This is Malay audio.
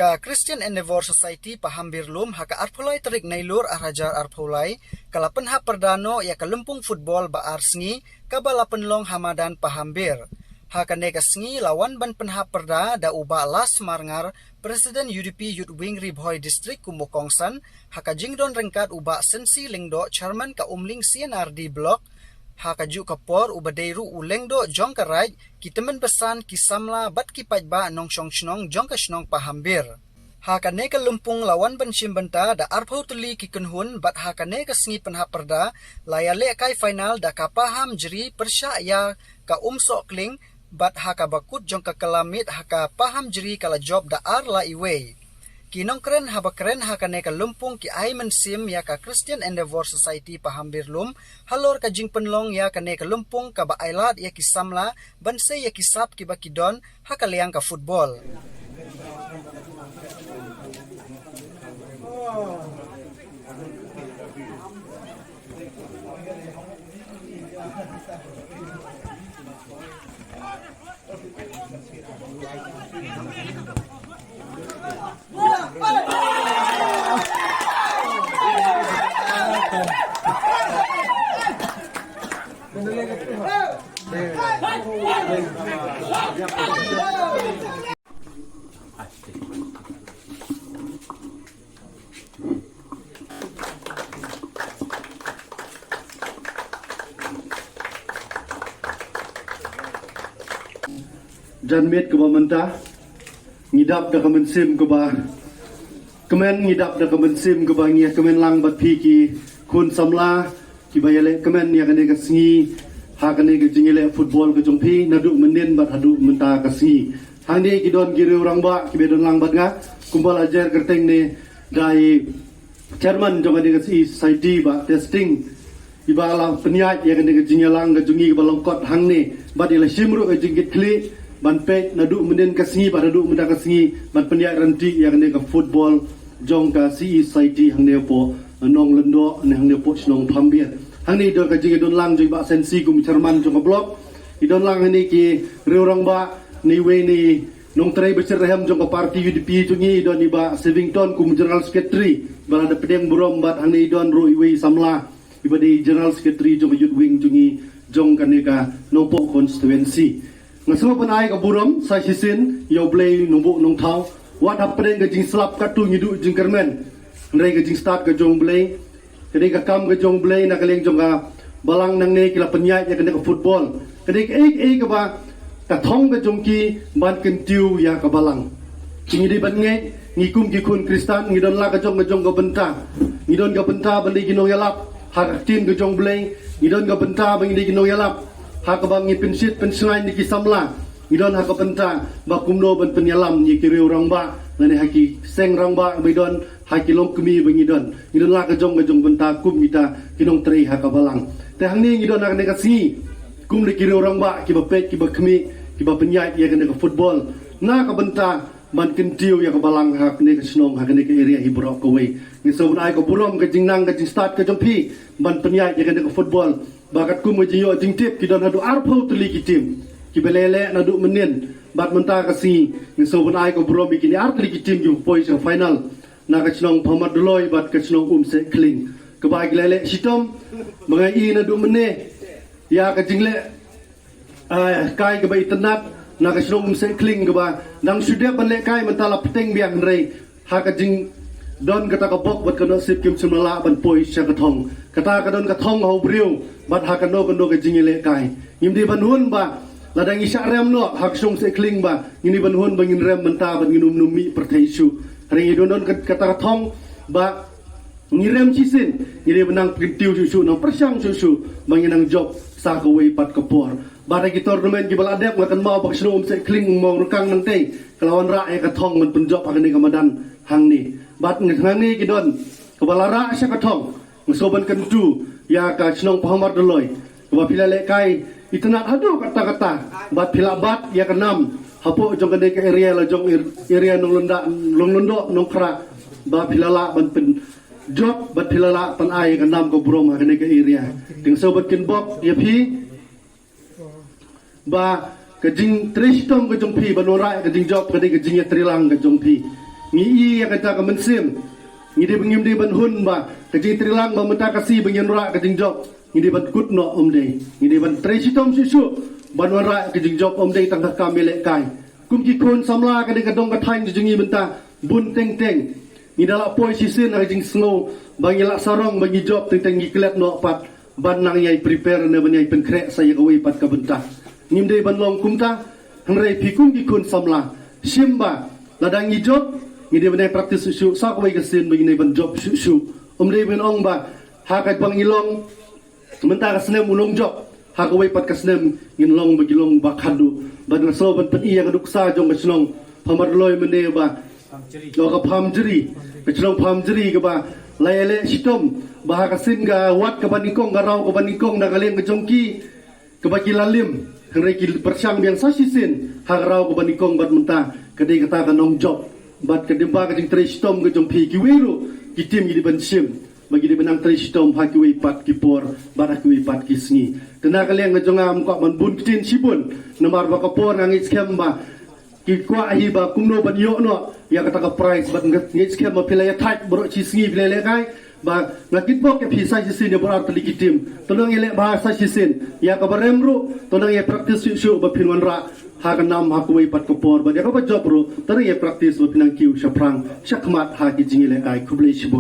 ka Christian Endeavor Society pahambirlum haka arpulai terik nailur arajar arpulai kalapen ha perdano ya kalumpung football ba arsngi kabalapen long hamadan pahambir haka nega sngi lawan ban penha perda da uba las marngar Presiden UDP Youth Wing Ribhoy District Kumukongsan haka jingdon rengkat uba sensi lingdo chairman ka umling CNRD block haka ju kapor ubadeiru ulengdo jong karai kitemen pesan kisamla bat kipajba nong shong shnong jong ka shnong pahambir haka neka lumpung lawan bensim benta da arpau tuli kikenhun bat haka neka sngi penha perda layale kai final da kapaham jeri persya ya ka sok kling bat haka bakut jong ka kalamit haka paham jeri kala job da ar la iwe kinong keren haba keren haka neka lumpung ki ai mensim ya ka Christian Endeavor Society pahambir lum halor ka jing penlong ya ka neka lumpung ka ba ailat ya ki samla banse ya ki sap ki bakidon haka liang ka football Janmit ke mentah ngidap dah kemensim ke bah kemen ngidap dah kemensim ke bah ngia kemen lang bat pi ki kun samla ki bayale kemen ya kane kasngi ha kane ke jingile football ke jongpi naduk menin bat haduk mentah kasngi hang ni ki don giru orang ba ki bedon lang bat nga kumpal ajar kerteng ne dai chairman jong ade kasi society ba testing iba la peniat ya kane ke jingelang ke jungi ke balongkot hang ni bat ila simru ke jingit kli ban pek naduk menen kasngi ba naduk menda kasngi ban pendiak ranti yang ne ka football jong ka CE society hang ne po nong lendo ne hang ne po snong phambia hang ni do ka jing don lang joi ba sensi kum chairman jong ka blok i don lang ni ki reurang ba ni we ni nong trai becer hem jong ka parti UDP jungi don ni ba Savington kum general secretary ba ada pedeng burom bat hang ni don ro we samla iba di general secretary jong youth wing jungi jong ka ne ka nopo constituency ngasama panai ka buram sa sisin yo play nombok nong thau wat hapren ka jing slap ka tu ngidu jing kermen ndai ka jing start ka jong play kadi ka kam ka jong play na kaleng jong ka balang nang ne kila penyai ya ka football kadi ka ek ka ba ka thong ka jong ki ban kentiu ya ka balang jing di ban nge ngikum ki kun kristan ngidon la ka jong ka benta ngidon ka benta bandi ginong yalap hak tin ka jong play ngidon ka benta bandi ginong yalap hakabang ngipinsit pensengai ni kisamla idon hakapenta bakumno ban penyalam ni kiri orang ba ngane haki seng rang ba bidon haki long kemi bangidon idon la ka jong benta kum kita kinong tri hakabalang te hang ni idon nak ne kasi kum de kiri orang ba ki ba pet ki ba kemi ki ba penyai ya kene ka football na ka benta man kentiu ya ka balang hak ne ka snong hak ne ka area hibrok ko we ni so ai ko burom ka jingnang ka jing start ka jompi ban penyai ya kene ka football bakat ku mujiyo jing tip ki don hadu arpo tuli ki tim ki belele na du menin bat menta kasi ni so bon ai ko bro bikini artli ki tim ju poison final na ka chnong phamad dloi bat ka chnong se kling ke ba glele sitom mangai na du mene ya ka jingle kai ke ba itnat na ka chnong se kling ke ba nang sudia banle kai mentala peteng biang rei ha ka jing don kata ka bok bat kana sip kim chumala ban poi cha ka thong kata ka don ka thong ho briu bat ha ka no ka jingile kai ngim di ban hun ba ladang isya rem no hak sung se kling ba ngini ban hun ba ngin rem menta ban nginum numi perthaisu ring don kata ka thong ba ngirem chisin ngire benang pintiu susu no persang susu banginang job sa ka wei pat ka por ba ki tournament ki baladep ngakan mau bak sum se kling mong rekang nante kelawan ra ka thong man penjob ha ni ka madan hang ni bat ngangi kidon kebalara asya katong ngosoban kentu ya ka chnong pahamar doloi ba pilale kai itnat hadu kata-kata bat pilabat ya kenam hapo jong kene ke area la jong area nong londo nong kra ba pilala ban pen job bat pilala pan ai kenam ko brom kene ke area ting sobat kin bok ya pi ba kajing tristom ke jong pi banora kajing job kene ke jing ya trilang ke jong pi ngi ya kata ka mensim ngi de bengim de ban hun ba ka jing trilang ba menta kasi bengen ra ka jing job ngi de ban kut no de ngi de ban tresitom su ban ra ka jing job de tang ka mele kai kum ki kon samla ka de ka dong ka thain jing ngi menta bun teng teng ngi dala poi sisin ka jing snow bangi la sarong bangi job teng teng ngi klet no pat ban nang yai prepare ne ban yai pen krek saya ka wei pat ka benta ngim de ban long kumta hangrai pikum ki kon samla simba ladang ngi job ngi de ban praktis su sa ka wei ka sin bangi ne ban job su de ban ong ba ha ka bang ilong menta ka snem ulong job ha ka wei pat ka snem ngin long bagi long ba khadu ban so ban pen iya ka duksa jong ka snong phamar loi mene ba lo ka phamjri ka snong phamjri ka ba laele sitom bah ka sin ga wat ka banikong ga raw ka banikong na kaleng ka jongki ka baki lalim hangre ki persyang biang sa sisin ha raw ka banikong bat menta kadai kata ka nong job bat ka dimba ka jing trestom ka jongpi ki wero ki tim gi ban sim bagi di benang trestom ha ki wei pat ki por bat ki wei pat ki sngi tena kaleng ka jongam ko man bun tin sibun namar ba ka por nang iskem ba ki kwa hi ba kumno ban yo no ya kata ka price bat ngi skem ma pilaya type bro chi sngi pilaya kai ba ngakit bok ke pisa sisin ya berat likitim tolong ele bahasa sisin ya ka baremru tolong ye praktis su ba pinwan ra ha ka nam ha kuwei pat ko por ba ya ka ba job ro tolong ye praktis ba pinang kiu shaprang shakmat ha ki jingile kai kublei shibo